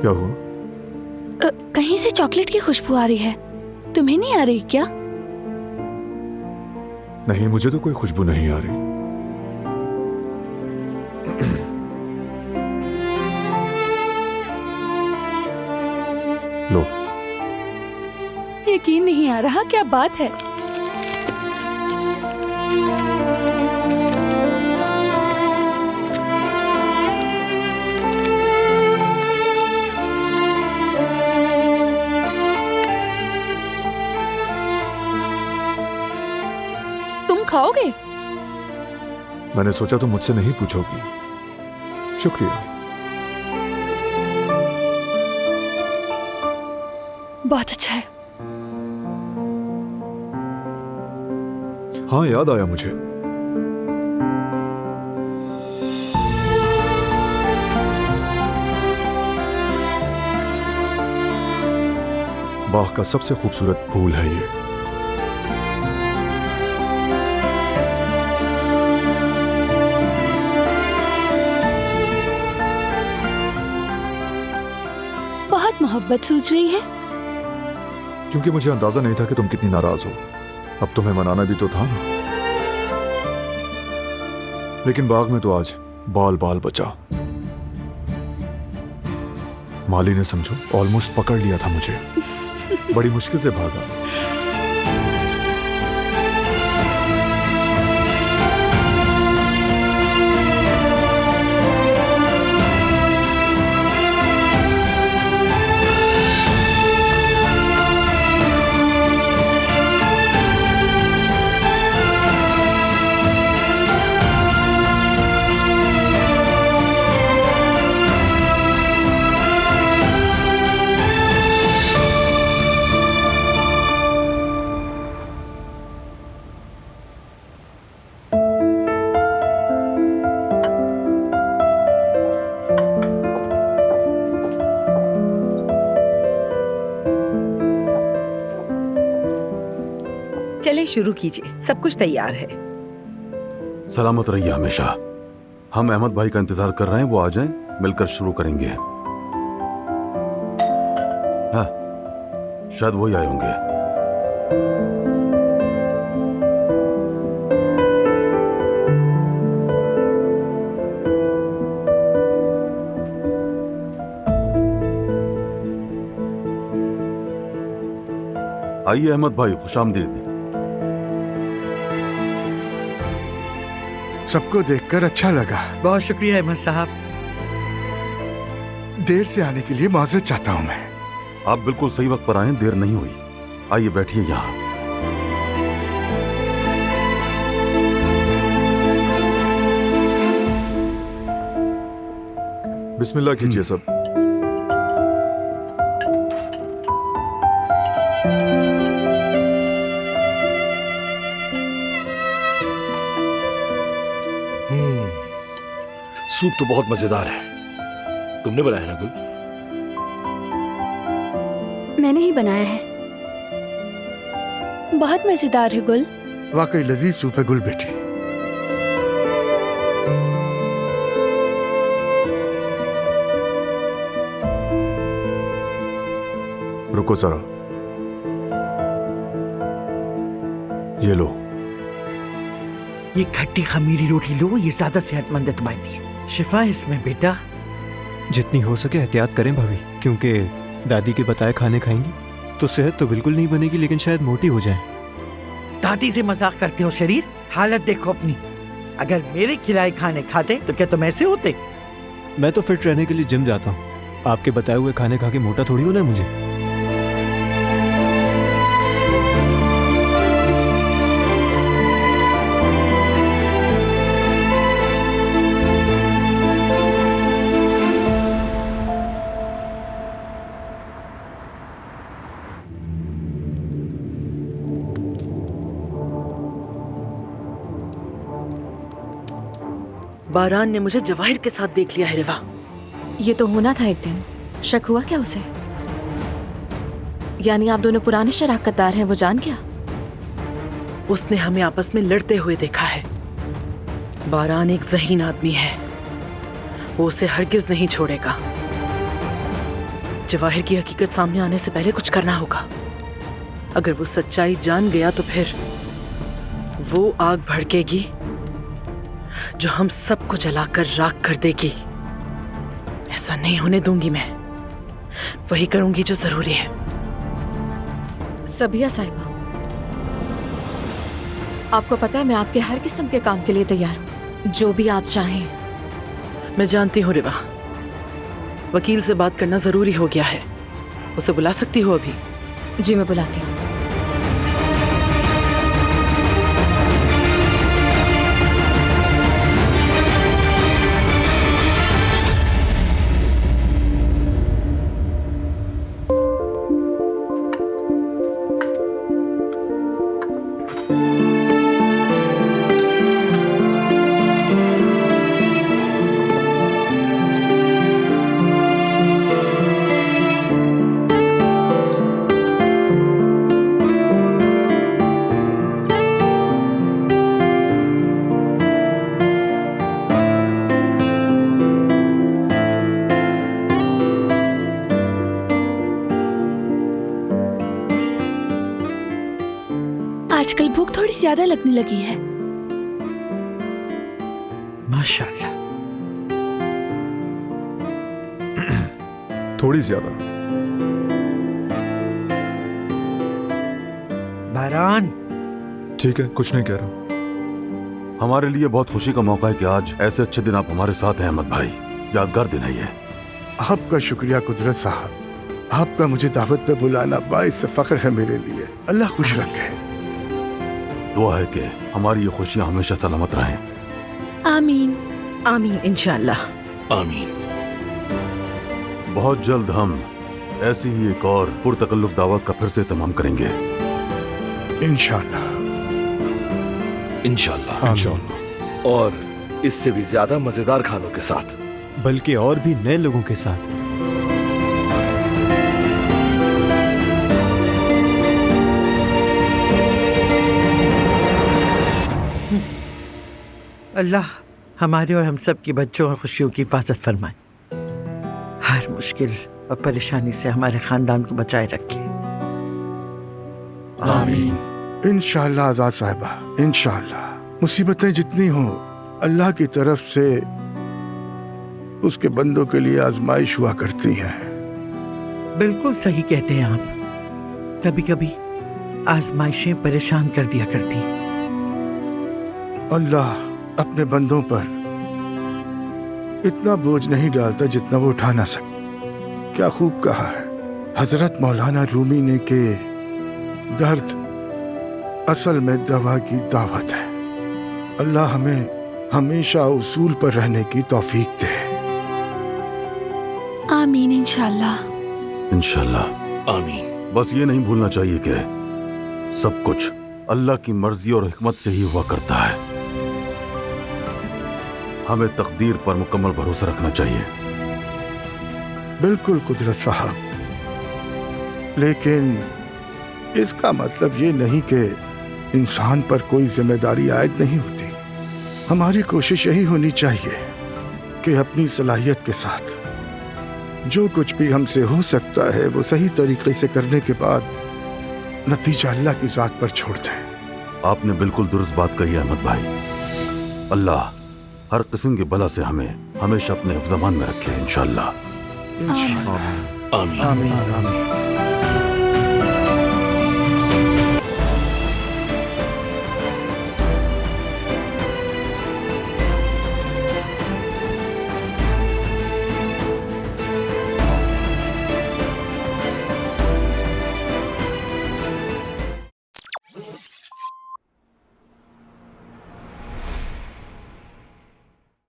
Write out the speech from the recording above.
क्या हुआ? कहीं से चॉकलेट की खुशबू आ रही है, तुम्हें नहीं आ रही क्या? नहीं, मुझे तो कोई खुशबू नहीं आ रही। लो। यकीन नहीं आ रहा, क्या बात है? तुम खाओगे? मैंने सोचा तुम मुझसे नहीं पूछोगी। शुक्रिया। बहुत अच्छा है। हाँ, याद आया मुझे। बाग का सबसे खूबसूरत फूल है ये। बहुत मोहब्बत सूझ रही है। क्योंकि मुझे अंदाजा नहीं था कि तुम कितनी नाराज हो। अब तुम्हें मनाना भी तो था ना। लेकिन बाग में तो आज बाल बाल बचा। माली ने समझो ऑलमोस्ट पकड़ लिया था मुझे। बड़ी मुश्किल से भागा। चले शुरू कीजिए, सब कुछ तैयार है। सलामत रहिए हमेशा। हम अहमद भाई का इंतजार कर रहे हैं, वो आ जाएं, मिलकर शुरू करेंगे। हाँ, शायद वही आए होंगे। आइए अहमद भाई, खुशामदीद। सबको देखकर अच्छा लगा। बहुत शुक्रिया अहमद साहब। देर से आने के लिए माजरत चाहता हूँ मैं। आप बिल्कुल सही वक्त पर आए, देर नहीं हुई। आइए बैठिए यहाँ। बिस्मिल्लाह कीजिए सब। सूप तो बहुत मजेदार है। तुमने बनाया ना गुल? मैंने ही बनाया है। बहुत मजेदार है गुल। वाकई लजीज सूप है गुल बेटी। रुको जरा, ये लो। ये खट्टी खमीरी रोटी लो, ये ज्यादा सेहतमंद है तुम्हारे लिए। शिफा इसमें बेटा। जितनी हो सके एहतियात करें भाभी, क्योंकि दादी के बताए खाने खाएंगी तो सेहत तो बिल्कुल नहीं बनेगी, लेकिन शायद मोटी हो जाए। दादी से मजाक करते हो शरीर? हालत देखो अपनी। अगर मेरे खिलाए खाने खाते तो क्या तुम ऐसे होते? मैं तो फिट रहने के लिए जिम जाता हूँ। आपके बताए हुए खाने खा के मोटा थोड़ी होना है मुझे। बारान ने मुझे जवाहिर के साथ देख लिया है रिवा। ये तो होना था एक दिन। शक हुआ क्या उसे? यानी आप दोनों पुराने शराकतदार हैं, वो जान गया? उसने हमें आपस में लड़ते हुए देखा है। बारान एक ज़हीन आदमी है, वो उसे हरगिज नहीं छोड़ेगा। जवाहिर की हकीकत सामने आने से पहले कुछ करना होगा। अगर वो सच्चाई जान गया तो फिर वो आग भड़केगी जो हम सबको जलाकर राख कर देगी। ऐसा नहीं होने दूंगी मैं। वही करूंगी जो जरूरी है। सबिया साहिबा, आपको पता है मैं आपके हर किस्म के काम के लिए तैयार हूँ, जो भी आप चाहें। मैं जानती हूँ रिवा, वकील से बात करना जरूरी हो गया है। उसे बुला सकती हो अभी? जी मैं बुलाती हूँ। आजकल भूख थोड़ी ज्यादा लगने लगी है। माशाल्लाह। थोड़ी ज्यादा। बारान, ठीक है, कुछ नहीं कह रहा। हमारे लिए बहुत खुशी का मौका है कि आज ऐसे अच्छे दिन आप हमारे साथ हैं अहमद भाई। यादगार दिन है ये। आपका शुक्रिया कुदरत साहब। आपका मुझे दावत पे बुलाना बाइस फख्र है मेरे लिए। अल्लाह खुश रखे। दुआ है कि हमारी ये खुशियां हमेशा सलामत रहें। आमीन। आमीन इंशाअल्लाह। आमीन। बहुत जल्द हम ऐसी ही एक और पुरतकल्लुफ दावत का फिर से तमाम करेंगे इंशाअल्लाह। इंशाअल्लाह। और इससे भी ज्यादा मजेदार खानों के साथ, बल्कि और भी नए लोगों के साथ। अल्लाह हमारे और हम सब के बच्चों और खुशियों की हिफाजत फरमाए। हर मुश्किल और परेशानी से हमारे खानदान को बचाए रखे। आमीन। इंशाअल्लाह आजाद साहिबा, इंशाअल्लाह। मुसीबतें जितनी हों, अल्लाह की तरफ से उसके बंदों के लिए आजमाइश हुआ करती हैं। बिल्कुल सही कहते हैं आप। कभी कभी आजमाइशें परेशान कर दिया करती हैं। अल्लाह अपने बंदों पर इतना बोझ नहीं डालता जितना वो उठा ना सके। क्या खूब कहा है हजरत मौलाना रूमी ने कि दर्द असल में दवा की दावत है। अल्लाह हमें हमेशा उसूल पर रहने की तौफीक दे। आमीन इंशाल्लाह। इंशाल्लाह। आमीन। बस ये नहीं भूलना चाहिए कि सब कुछ अल्लाह की मर्जी और हिकमत से ही हुआ करता है। हमें तकदीर पर मुकम्मल भरोसा रखना चाहिए। बिल्कुल कुदरत साहब, लेकिन इसका मतलब ये नहीं कि इंसान पर कोई जिम्मेदारी आयद नहीं होती। हमारी कोशिश यही होनी चाहिए कि अपनी सलाहियत के साथ जो कुछ भी हमसे हो सकता है वो सही तरीके से करने के बाद नतीजा अल्लाह की जात पर छोड़ दें। आपने बिल्कुल दुरुस्त बात कही है अहमद भाई। अल्लाह हर किस्म के बला से हमें हमेशा अपने हिफ्ज़-ए-मान में रखे इंशाअल्लाह। आमीन। आमीन आमीन।